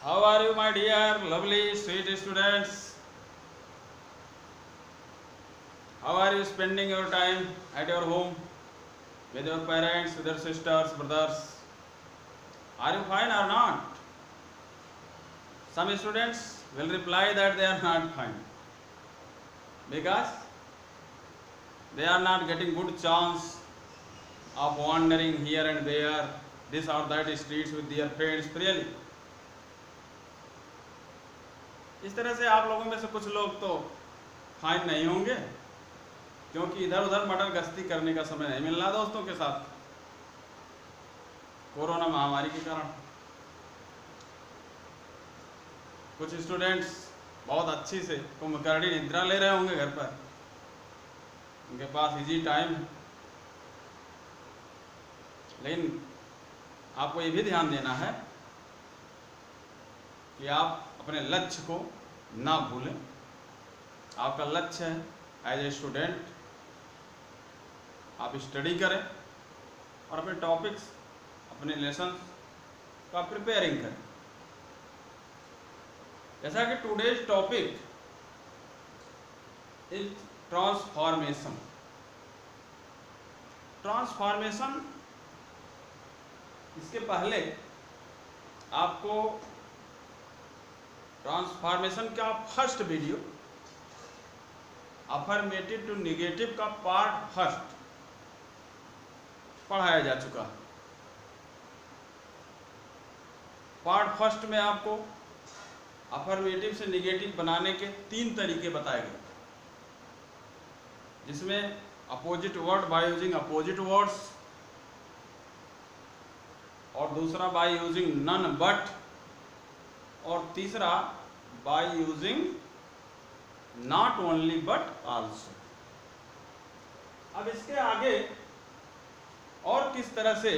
How are you, my dear, lovely, sweet students? How are you spending your time at your home with your parents, with your sisters, brothers? Are you fine or not? Some students will reply that they are not fine because they are not getting good chance of wandering here and there, this or that streets with their friends freely. इस तरह से आप लोगों में से कुछ लोग तो फाइन नहीं होंगे क्योंकि इधर उधर मटर गश्ती करने का समय नहीं मिल रहा दोस्तों के साथ कोरोना महामारी के कारण। कुछ स्टूडेंट्स बहुत अच्छी से कुंभकर्णी निद्रा ले रहे होंगे घर पर, उनके पास इजी टाइम है। लेकिन आपको ये भी ध्यान देना है कि आप अपने लक्ष्य को ना भूलें। आपका लक्ष्य है एज ए स्टूडेंट आप स्टडी करें और अपने टॉपिक्स, अपने लेसन का प्रिपेयरिंग करें। जैसा कि today's topic is transformation. Transformation, इसके पहले आपको ट्रांसफॉर्मेशन का first video affirmative to negative का पार्ट फर्स्ट पढ़ाया जा चुका है। पार्ट फर्स्ट में आपको अफर्मेटिव से निगेटिव बनाने के 3 तरीके बताए गए, जिसमें opposite word by using opposite words, और दूसरा बाय यूजिंग नन बट, और तीसरा by using not only but also. अब इसके आगे और किस तरह से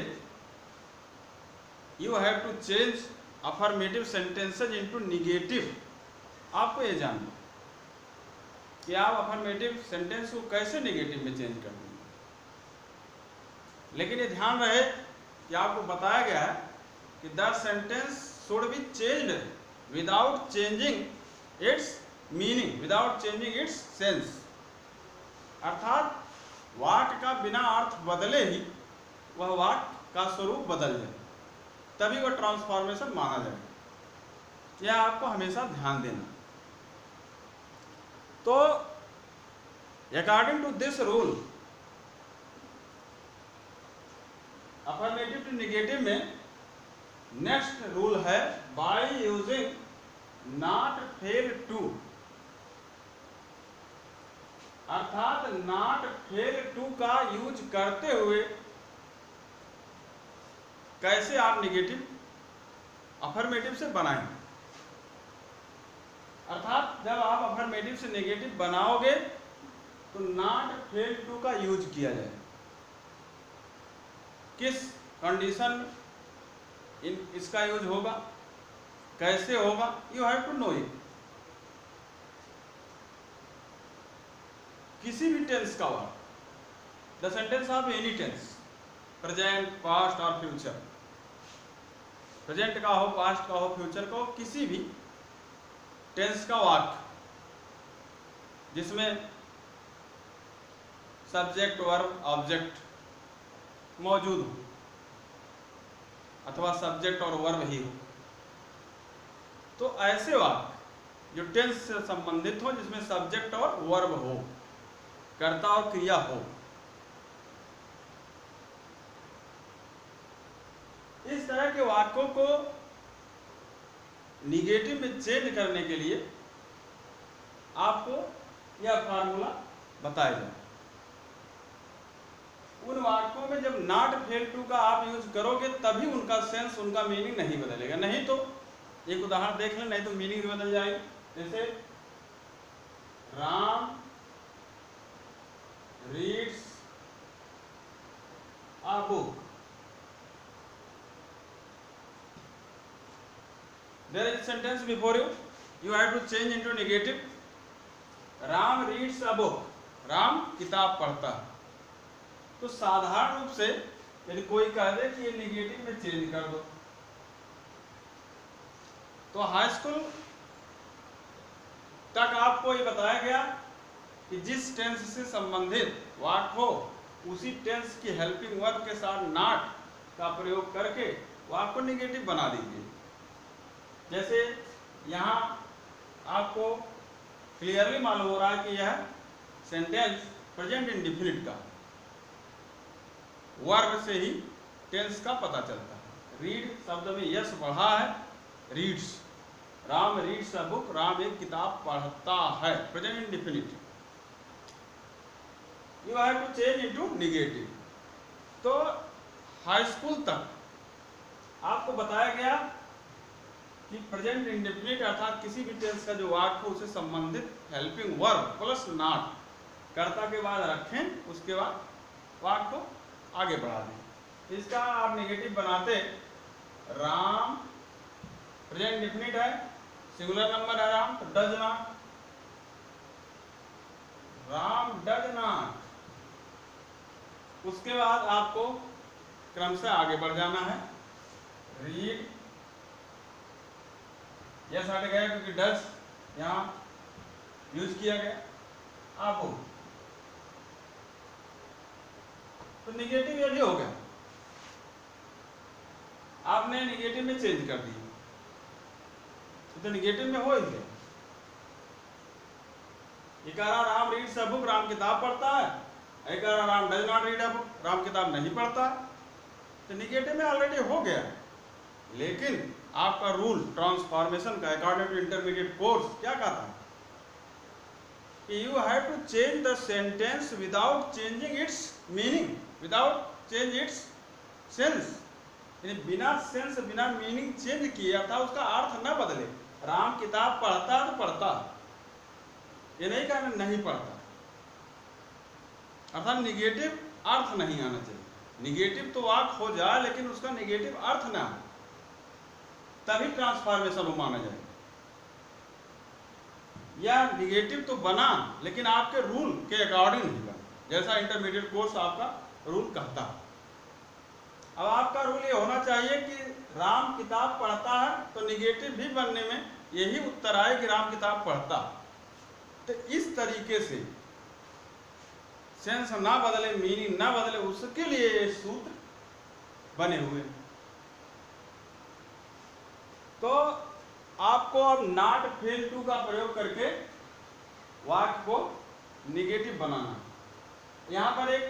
you have to change affirmative sentences into negative, आपको ये जानना कि आप अफर्मेटिव सेंटेंस को कैसे निगेटिव में चेंज कर देंगे। लेकिन ये ध्यान रहे कि आपको बताया गया है कि the sentence should be changed without changing its meaning, without changing its sense. अर्थात वाक्य का बिना अर्थ बदले ही वह वाक्य का स्वरूप बदल जाए, तभी वह ट्रांसफॉर्मेशन माना जाए। यह आपको हमेशा ध्यान देना। तो according to this rule, affirmative to negative में नेक्स्ट रूल है by using not fail to. अर्थात नॉट फेल टू का यूज करते हुए कैसे आप निगेटिव अफर्मेटिव से बनाएं। अर्थात जब आप अफर्मेटिव से नेगेटिव बनाओगे तो नॉट फेल टू का यूज किया जाए। किस कंडीशन इसका यूज होगा, कैसे होगा, you have to know it. किसी भी टेंस का word, the sentence of any tense, present, past और फ्यूचर, प्रेजेंट का हो, पास्ट का हो, फ्यूचर का हो, किसी भी टेंस का वाक्य जिसमें सब्जेक्ट, वर्ब, ऑब्जेक्ट मौजूद हो अथवा सब्जेक्ट और वर्ब ही हो, तो ऐसे वाक्य जो टेंस से संबंधित हो, जिसमें सब्जेक्ट और वर्ब हो, कर्ता और क्रिया हो, इस तरह के वाक्यों को निगेटिव में चेंज करने के लिए आपको यह फार्मूला बताया जाए। उन वाक्यों में जब नॉट फेल टू का आप यूज करोगे तभी उनका सेंस, उनका मीनिंग नहीं बदलेगा। नहीं तो एक उदाहरण देख लें, नहीं तो मीनिंग भी बदल जाएगी। जैसे Ram reads a book, there is a sentence before you, you have to change into negative. Ram reads a book, Ram किताब पढ़ता है। तो साधारण रूप से यदि कोई कह दे कि ये निगेटिव में चेंज कर दो, तो हाई स्कूल तक आपको ये बताया गया कि जिस टेंस से संबंधित वाक्य हो उसी टेंस की हेल्पिंग वर्ब के साथ नॉट का प्रयोग करके वाक्य को निगेटिव बना दीजिए। जैसे यहाँ आपको क्लियरली मालूम हो रहा है कि यह सेंटेंस प्रेजेंट इंडेफिनिट का वर्ब से ही टेंस का पता चलता है। रीड शब्द में यश पढ़ा है, reads, Ram reads a book, Ram एक किताब पढ़ता है, present indefinite. You have to change into negative. तो हाई स्कूल तक आपको बताया गया कि प्रेजेंट इंडेफिनिट अर्थात किसी भी टेंस का जो वाक्य हो उसे संबंधित हेल्पिंग वर्ब प्लस नॉट कर्ता के बाद रखें, उसके बाद वाक्य को आगे बढ़ा दें। इसका आप निगेटिव बनाते, राम प्रेजेंट इंडेफिनिट है, सिंगुलर नंबर है राम, तो does not, Ram does not. उसके बाद आपको क्रमशः आगे बढ़ जाना है। रीड, यस हट गया क्योंकि डज यहाँ यूज किया गया। आप तो निगेटिव ये भी हो गया, आपने निगेटिव में चेंज कर दिया, तो निगेटिव में हो ही गया। इकारा Ram reads a book, Ram किताब पढ़ता है, इकारा Ram does not read a book, Ram किताब नहीं पढ़ता, तो निगेटिव में ऑलरेडी हो गया। लेकिन आपका रूल ट्रांसफॉर्मेशन का अकॉर्डिंग टू इंटरमीडिएट कोर्स क्या कहता है कि you have to change the sentence without changing its meaning, without change its sense, यानी बिना सेंस बिना मीनिंग चेंज किए अर्थात उसका अर्थ न बदले। राम किताब पढ़ता तो पढ़ता, ये नहीं कहना नहीं पढ़ता, अर्थात निगेटिव अर्थ नहीं आना चाहिए। निगेटिव तो वाक्य हो जाए लेकिन उसका निगेटिव अर्थ ना हो, तभी ट्रांसफॉर्मेशन हो माना जाए। या निगेटिव तो बना लेकिन आपके रूल के अकॉर्डिंग नहीं बना, जैसा इंटरमीडिएट कोर्स आपका रूल कहता है। अब आपका रूल ये होना चाहिए कि राम किताब पढ़ता है, तो निगेटिव भी बनने में यही उत्तर आए कि राम किताब पढ़ता। तो इस तरीके से सेंस ना बदले, मीनिंग ना बदले, उसके लिए ये सूत्र बने हुए। तो आपको अब नॉट फेल टू का प्रयोग करके वाक्य को निगेटिव बनाना। यहां पर एक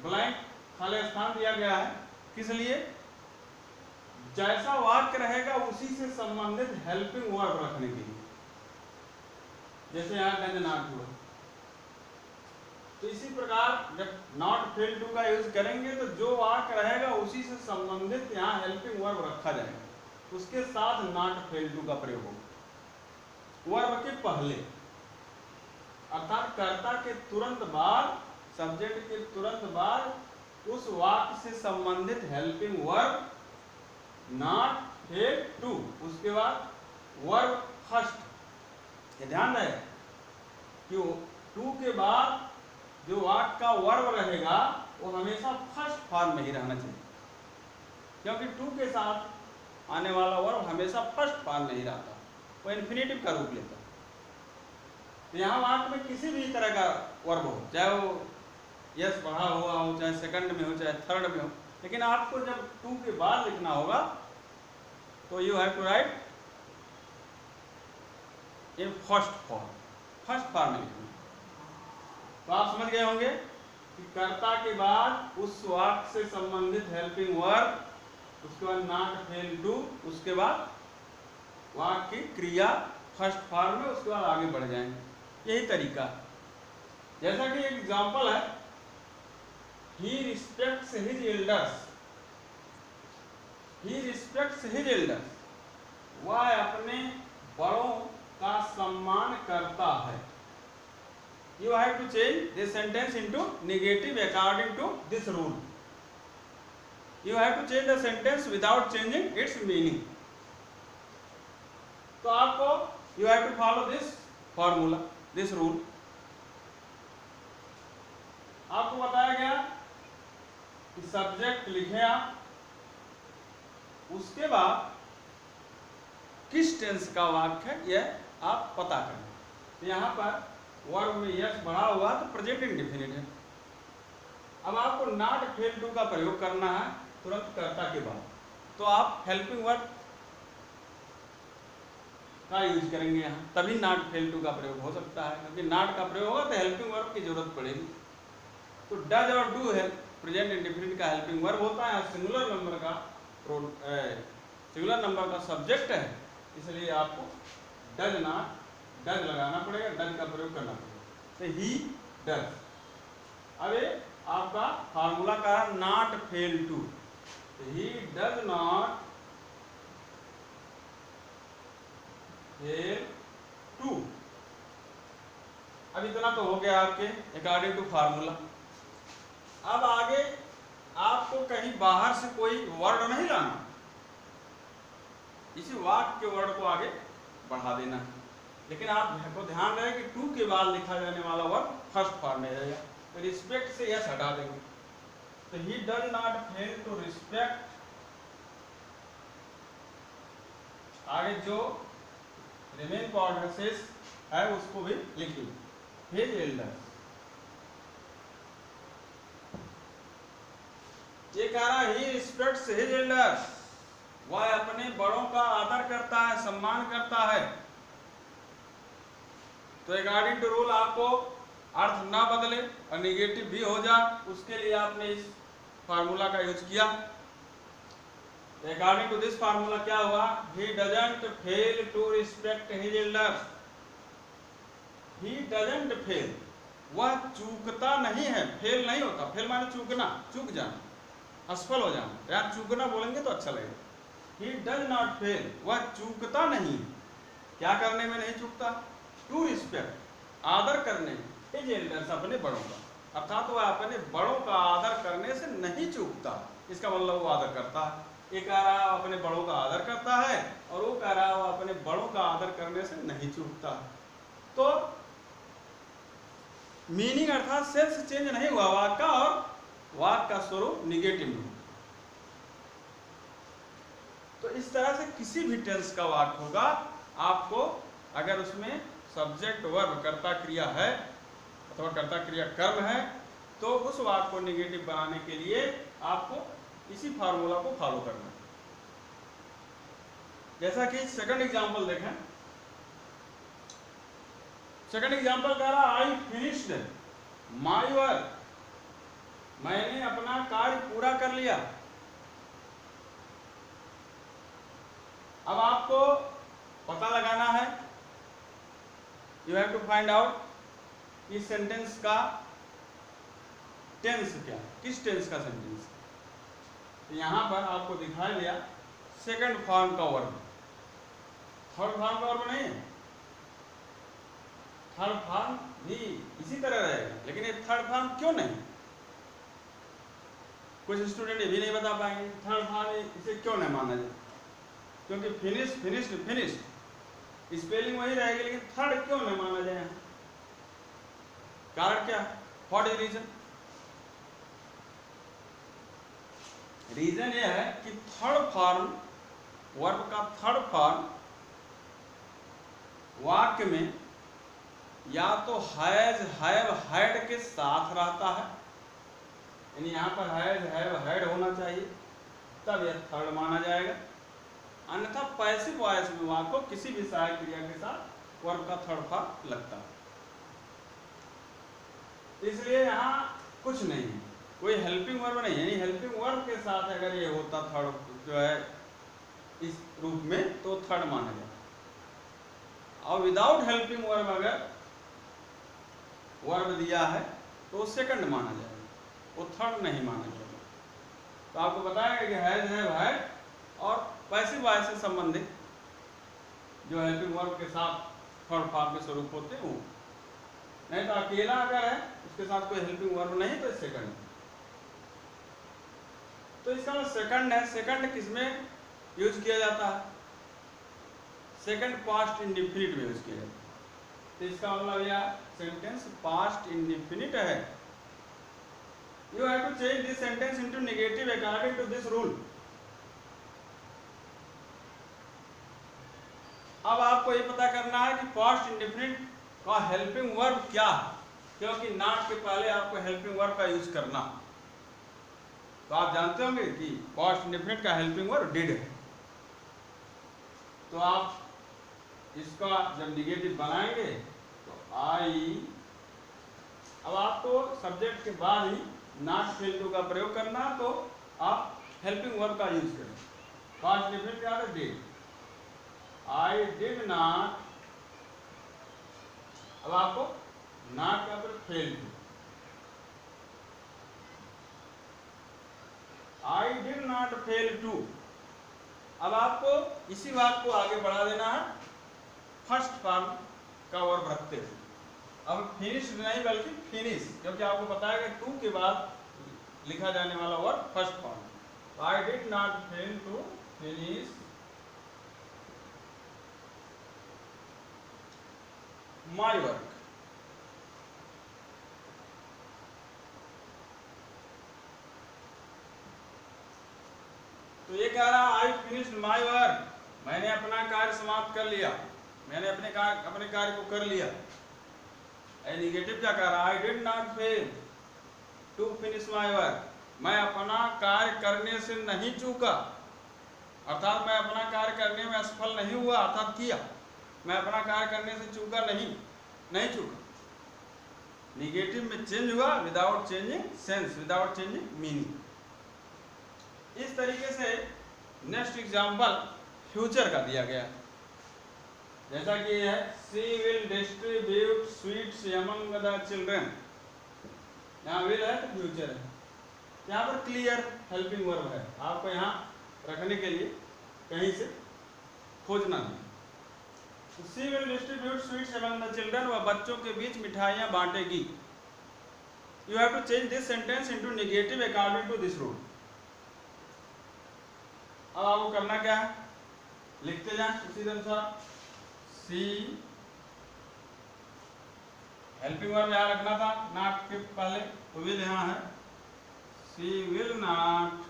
ब्लैंक खाली स्थान दिया गया है, किस लिए? जैसा वाक्य रहेगा उसी से संबंधित हेल्पिंग वर्ब रखने के लिए। जैसे यहां डज नॉट हुआ, तो इसी प्रकार जब नॉट फेल टू का यूज करेंगे तो जो वाक्य रहेगा उसी से संबंधित यहाँ हेल्पिंग वर्ब रखा जाएगा, उसके साथ नॉट फेल टू का प्रयोग होगा वर्ब के पहले, अर्थात कर्ता के तुरंत बाद, सब्जेक्ट के तुरंत बाद उस वाक्य से संबंधित helping verb not fail to, उसके बाद वर्ब फर्स्ट। ये ध्यान रहे कि टू के बाद जो वाक्य का वर्ब रहेगा वो हमेशा फर्स्ट फॉर्म में ही रहना चाहिए, क्योंकि टू के साथ आने वाला वर्ब हमेशा फर्स्ट फॉर्म में ही रहता, वो इन्फिनेटिव का रूप लेता। तो यहाँ वाक्य में किसी भी तरह का वर्ब हो, चाहे वो यस पढ़ा हुआ हो, चाहे सेकंड में हो, चाहे थर्ड में हो, लेकिन आपको जब टू के बाद लिखना होगा तो you have to write in first form, first form में लिखना। तो आप समझ गए होंगे कि कर्ता के बाद उस वाक्य से संबंधित हेल्पिंग वर्ब, उसके बाद नॉट फेल टू, उसके बाद वाक्य की क्रिया फर्स्ट फॉर्म में, उसके बाद आगे बढ़ जाएंगे। यही तरीका। जैसा कि एक एग्जांपल है, he respects his elders, he respects his elders, वह अपने बड़ों का सम्मान करता है। You have to change this sentence into negative according to this rule. You have to change the sentence without changing its meaning. तो आपको you have to follow this formula, this rule. आपको बताया गया कि सब्जेक्ट लिखें आप, उसके बाद किस किस टेंस का वाक्य है यह आप पता करें। तो यहाँ पर वर्ब में यस बढ़ा हुआ तो प्रेजेंट इंडेफिनिट है। अब आपको नॉट फेल टू का प्रयोग करना है तुरंत कर्ता के बाद, तो आप हेल्पिंग वर्ब का यूज करेंगे यहाँ, तभी नॉट फेल टू का प्रयोग हो सकता है, क्योंकि नॉट का प्रयोग होगा तो हेल्पिंग वर्ब की जरूरत पड़ेगी। तो डज और डू है प्रेजेंट इंडेफिनिट का हेल्पिंग वर्ब होता है, सिंगुलर नंबर का सब्जेक्ट है, इसलिए आपको डज नॉट डज लगाना पड़ेगा, डज का प्रयोग करना पड़ेगा। तो ही डज। अब आपका फार्मूला का not fail to, he does not fail to. अब इतना तो हो गया आपके अकॉर्डिंग टू फार्मूला। अब आगे आपको कहीं बाहर से कोई वर्ड नहीं लाना, इसी वाक्य के वर्ड को आगे बढ़ा देना है, लेकिन आपको ध्यान रहे कि टू के बाद लिखा जाने वाला वर्ड फर्स्ट फॉर्म में रहेगा, तो रिस्पेक्ट से यस हटा देंगे। तो he does not fail to respect, आगे जो रिमेन पार्ट शेष है उसको भी लिखिए, हिज एल्डर्स। ये कह रहा है ही रिस्पेक्ट्स हिज एल्डर्स, वह अपने बड़ों का आदर करता है, सम्मान करता है। तो अकॉर्डिंग टू रूल आपको अर्थ ना बदले और निगेटिव भी हो जाए, उसके लिए आपने इस फार्मूला का यूज किया। अकॉर्डिंग टू दिस फार्मूला क्या हुआ, he doesn't fail to respect his elders. He doesn't fail, वह चूकता नहीं है, फेल नहीं होता, फेल माने चूकना, चूक जाना, असफल हो जाना, या चूकना बोलेंगे तो अच्छा लगेगा। ही डज नॉट फेल, वह चूकता नहीं, क्या करने में नहीं चूकता, टू रिस्पेक्ट, आदर करने में, हिज एल्डर्स, अपने बड़ों का, अर्थात वह अपने बड़ों का आदर करने से नहीं चूकता। इसका मतलब वो आदर करता है। ये कह रहा है अपने बड़ों का आदर करता है, और वो कह रहा है वो अपने बड़ों का आदर करने से नहीं चूकता। तो मीनिंग अर्थात सेंस चेंज नहीं हुआ वाक्य का, और वाक्य का स्वरूप निगेटिव में। तो इस तरह से किसी भी टेंस का वाक्य होगा, आपको अगर उसमें सब्जेक्ट वर्ब कर्ता क्रिया है अथवा कर्ता क्रिया कर्म है, तो उस वाक्य को निगेटिव बनाने के लिए आपको इसी फार्मूला को फॉलो करना है। जैसा कि सेकंड एग्जांपल देखें। सेकंड एग्जांपल कह रहा आई फिनिश्ड माय वर्क, मैंने अपना कार्य पूरा कर लिया। अब आपको पता लगाना है, you have to find out इस सेंटेंस का टेंस क्या, किस टेंस का सेंटेंस। तो यहां पर आपको दिखाई दिया सेकंड फॉर्म का वर्ब, थर्ड फॉर्म का वर्ब नहीं है। थर्ड फॉर्म भी इसी तरह रहेगा, लेकिन ये थर्ड फॉर्म क्यों नहीं, कुछ स्टूडेंट ये भी नहीं बता पाएंगे थर्ड फॉर्म इसे क्यों नहीं माना जाए, क्योंकि फिनिश फिनिश्ड फिनिश्ड स्पेलिंग वही रहेगी, लेकिन थर्ड क्यों नहीं माना जाए। कारण क्या, व्हाट इज रीजन। रीजन यह है कि थर्ड फॉर्म वर्ब का थर्ड फॉर्म वाक्य में या तो हैज हैव हैड के साथ रहता है, यानी यहाँ पर हैज हैव हैड होना चाहिए, तब यह थर्ड माना जाएगा। अन्यथा पैसिव वॉइस में वाक्य को किसी भी सहायक क्रिया के साथ वर्ब का थर्ड फॉर्म लगता है। इसलिए यहाँ कुछ नहीं है, कोई हेल्पिंग वर्ब नहीं है, यानी हेल्पिंग वर्ब के साथ अगर ये होता थर्ड जो है इस रूप में, तो थर्ड माना जाए। और विदाउट हेल्पिंग वर्ब अगर वर्ब दिया है तो सेकंड माना जाएगा, वो थर्ड नहीं माना जाएगा। तो आपको बताया कि हैज हैव हैड और पैसिव वॉइस से संबंधित जो हेल्पिंग वर्ब के साथ थर्ड फॉर्म के स्वरूप होते हैं वो, नहीं तो अकेला अगर है उसके साथ कोई हेल्पिंग वर्ब नहीं तो सेकंड। तो इसका मतलब सेकंड है, सेकंड किसमें यूज किया जाता है, सेकंड पास्ट इंडेफिनिट में यूज किया जाता है। तो इसका मतलब यह सेंटेंस पास्ट इंडेफिनिट है। You have to change this sentence into negative according to this rule. अब आपको ये पता करना है कि पास्ट इंडेफिनिट का हेल्पिंग वर्ब क्या है, क्योंकि नॉट के पहले आपको हेल्पिंग वर्ब का यूज करना। तो आप जानते होंगे कि पास्ट इंडेफिनिट का हेल्पिंग वर्ब डिड है। तो आप इसका जब निगेटिव बनाएंगे तो आई, अब आपको सब्जेक्ट के बाद ही नॉट फेल टू का प्रयोग करना, तो आप हेल्पिंग वर्ब का यूज करें। पास्ट इंडेफिनिट क्या है? डिड। आई डिड नॉट, अब आपको नॉट का फिर fail to, I did not fail to. अब आपको इसी बात को आगे बढ़ा देना है फर्स्ट फॉर्म का वर्ब रखते हुए। अब फिनिश नहीं बल्कि फिनिश, क्योंकि आपको पता है कि टू के बाद लिखा जाने वाला verb first form. I did not fail to finish my work. तो ये कह रहा आई फिनिश्ड माई वर्क, मैंने अपना कार्य समाप्त कर लिया, मैंने अपने कार्य को कर लिया। निगेटिव क्या कह रहा है? I did not fail to finish my work, मैं अपना कार्य करने से नहीं चूका, अर्थात मैं अपना कार्य करने में असफल नहीं हुआ, अर्थात किया, मैं अपना कार्य करने से चूका नहीं चूका। निगेटिव में चेंज हुआ without changing sense, without changing meaning. इस तरीके से नेक्स्ट एग्जाम्पल फ्यूचर का दिया गया, जैसा कि है she will distribute sweets among the children. यहाँ विल है तो फ्यूचर है, यहाँ पर क्लियर हेल्पिंग वर्ब है, आपको यहाँ रखने के लिए कहीं से खोजना नहीं। She will distribute sweets among the children, वह बच्चों के बीच मिठाइयाँ बांटेगी। You have to change this sentence into negative according to this rule. अब आपको करना क्या है? लिखते जाएं उसी अनुसार। सी हेल्पिंग वर्ब यहाँ रखना था नॉट के पहले, तो विल यहाँ है। She will not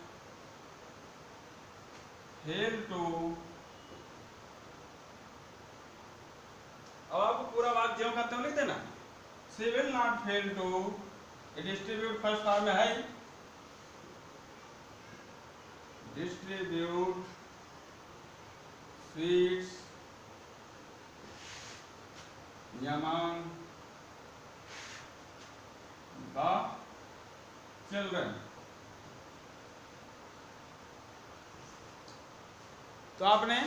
fail to, अब आपको पूरा वाक्य ज्यों करते हो लिखते ना, she will not fail to distribute, first form में है distribute sweets among the children। तो आपने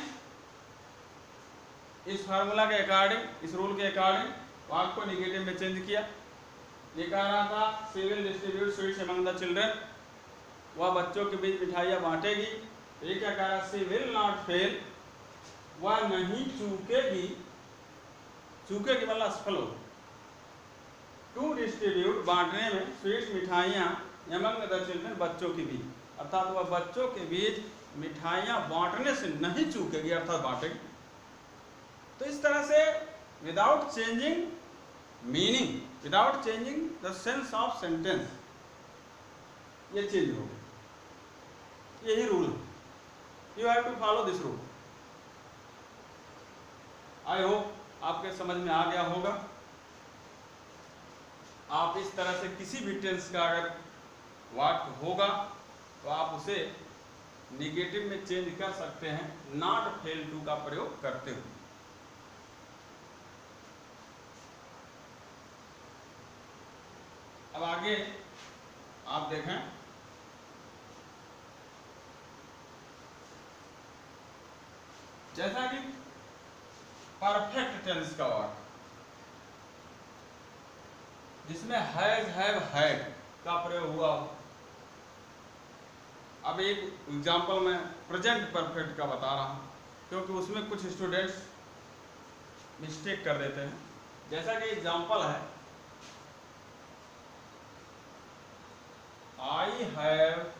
इस फार्मूला के अकॉर्डिंग, इस रूल के अकॉर्डिंग वाक्य को निगेटिव में चेंज किया। ये कह रहा था she will distribute sweets among the children, वह बच्चों के बीच मिठाइयाँ बांटेगी। तो ये क्या कह रहा है? शी विल नॉट फेल, वह नहीं चूकेगी, चूकेगी मतलब असफल हो, टू डिस्ट्रीब्यूट बांटने में स्वीट्स मिठाइयाँ अमंग द चिल्ड्रन बच्चों के बीच, अर्थात वह बच्चों के बीच मिठाइयाँ बांटने से नहीं चूकेगी, अर्थात बांटेगी। तो इस तरह से without changing meaning, without changing the sense of sentence, ये चेंज हो गया। यही रूल है, you have to follow this rule. I hope आपके समझ में आ गया होगा। आप इस तरह से किसी भी टेंस का अगर वाक्य होगा तो आप उसे निगेटिव में चेंज कर सकते हैं नॉट फेल टू का प्रयोग करते हुए। अब आगे आप देखें, जैसा कि परफेक्ट टेंस का वाक्य जिसमें हैज, हैव, हैड का प्रयोग हुआ। अब एक एग्जांपल मैं प्रेजेंट परफेक्ट का बता रहा हूं, क्योंकि उसमें कुछ स्टूडेंट्स मिस्टेक कर देते हैं। जैसा कि एग्जांपल है, I have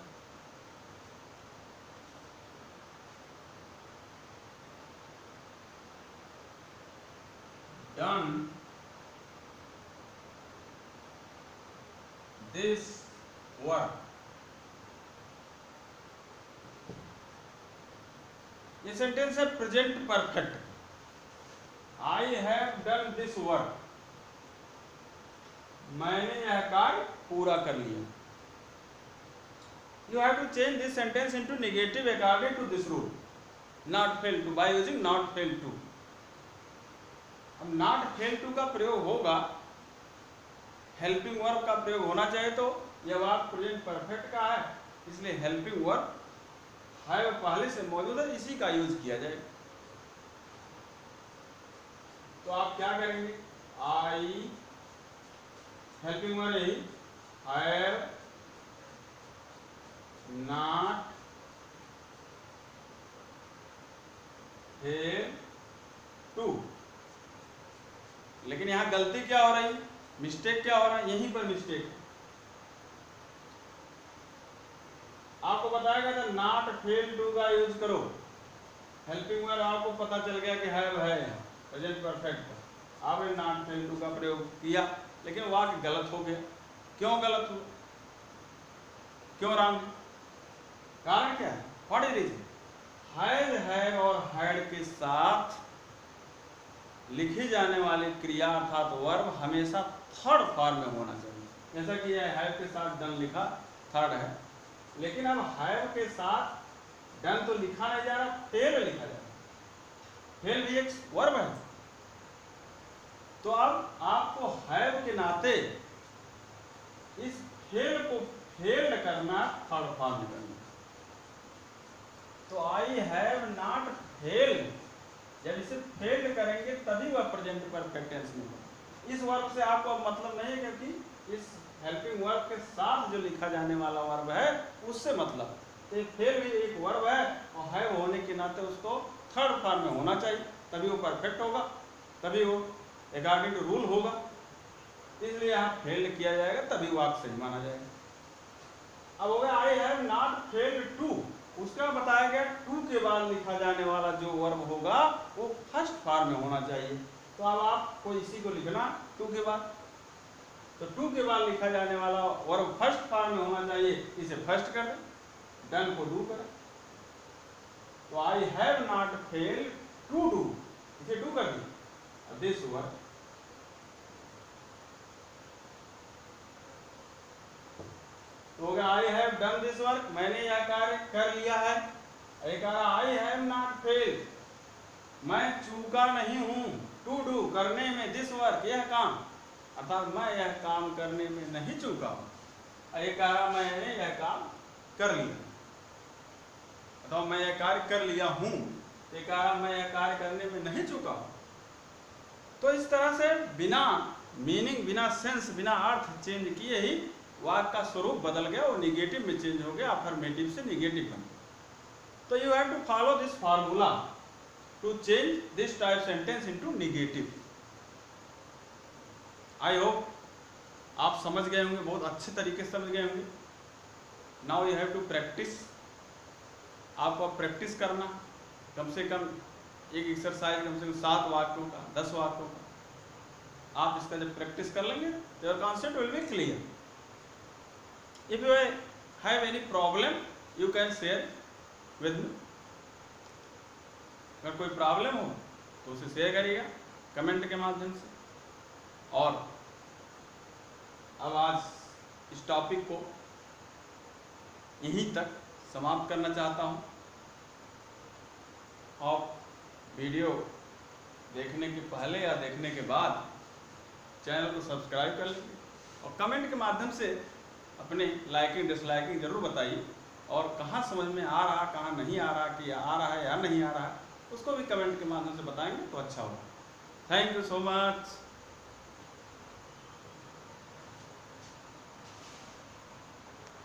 done this work। ये सेंटेंस है present perfect. I have done this work, मैंने यह कार्य पूरा कर लिया। You have to change this sentence into negative according to this rule, not fail to, by using not fail to। अब not fail to का प्रयोग होगा, हेल्पिंग वर्ब का प्रयोग होना चाहिए, तो यह वाक्य प्रेजेंट परफेक्ट का है, इसलिए हेल्पिंग वर्ब हैव पहले से मौजूद है, इसी का यूज किया जाएगा। तो आप क्या करेंगे, आई हेल्पिंग वर्ब यही हैव नॉट फेल टू। लेकिन यहां गलती क्या हो रही, मिस्टेक क्या हो रहा है, यहीं पर मिस्टेक है। आपको बताया गया था नॉट फेल टू का यूज करो, हेल्पिंग वर्ब आपको पता चल गया कि हैव है प्रेजेंट परफेक्ट, आपने नॉट फेल टू का प्रयोग किया, लेकिन वाक्य गलत हो गया। क्यों गलत हुआ, क्यों रॉन्ग, कारण क्या है, what is reason? Has, have और हैड के साथ लिखी जाने वाली क्रिया अर्थात वर्ब हमेशा थर्ड फॉर्म में होना चाहिए। जैसा कि यह हैव के साथ डन लिखा थर्ड है, लेकिन अब हैव के साथ डन तो लिखा नहीं जा रहा, फेल लिखा जा रहा। फेल भी एक वर्ब है, तो अब आपको हैव के नाते इस फेल को फेल्ड करना, थर्ड फॉर्म में करना। तो आई हैव नॉट फेल्ड, जब इसे फेल्ड करेंगे तभी वह प्रेजेंट परफेक्ट टेंस में होगा। इस वर्ब से आपको मतलब नहीं है, क्योंकि इस हेल्पिंग वर्ब के साथ जो लिखा जाने वाला वर्ब है उससे मतलब, तो फेल भी एक वर्ब है और हैव होने के नाते उसको थर्ड फॉर्म में होना चाहिए, तभी वो परफेक्ट होगा, तभी वो अकॉर्डिंग टू रूल होगा। इसलिए यहाँ फेल्ड किया जाएगा, तभी वाक्य सही माना जाएगा। अब हो गया I have not failed to, उसका बताया गया टू के बाद लिखा जाने वाला जो वर्ब होगा वो फर्स्ट फॉर्म में होना चाहिए। तो अब आपको इसी को लिखना टू के बाद, तो टू के बाद लिखा जाने वाला वर्ब फर्स्ट फॉर्म में होना चाहिए, इसे फर्स्ट कर दें, डन को डू करें। तो I have not failed to do, इसे डू कर दिया, दिस वर्क। तो हो गया I have done this work, मैंने यह कार्य कर लिया है। एक आई हैव नॉट फेल्ड, मैं चूका नहीं हूं, टू डू करने में, दिस वर्क यह काम, अर्थात मैं यह काम करने में नहीं चूका हूं। एक मैंने यह काम कर लिया, अथवा मैं यह कार्य कर लिया हूं, एक मैं यह कार्य करने में नहीं चूका हूं। तो इस तरह से बिना मीनिंग, बिना सेंस, बिना अर्थ चेंज किए ही वाक्य का स्वरूप बदल गया और निगेटिव में चेंज हो गया, अफर्मेटिव से निगेटिव बन गया। तो you have to follow this formula to change this type sentence into negative. I hope आप समझ गए होंगे, बहुत अच्छे तरीके से समझ गए होंगे। Now you have to practice, आपको प्रैक्टिस करना, कम से कम एक एक्सरसाइज कम से कम 7 वाक्यों का, 10 वाक्यों का। आप इसका जब प्रैक्टिस कर लेंगे तो your concept will be clear. If you have any problem, you can share with me. अगर कोई प्रॉब्लम हो तो उसे शेयर करिएगा कमेंट के माध्यम से। और अब आज इस टॉपिक को यहीं तक समाप्त करना चाहता हूँ। आप वीडियो देखने के पहले या देखने के बाद चैनल को सब्सक्राइब कर लीजिए और कमेंट के माध्यम से अपने लाइकिंग डिसलाइकिंग जरूर बताइए, और कहाँ समझ में आ रहा, कहाँ नहीं आ रहा, कि आ रहा है या नहीं आ रहा है, उसको भी कमेंट के माध्यम से बताएंगे तो अच्छा होगा। Thank you so much.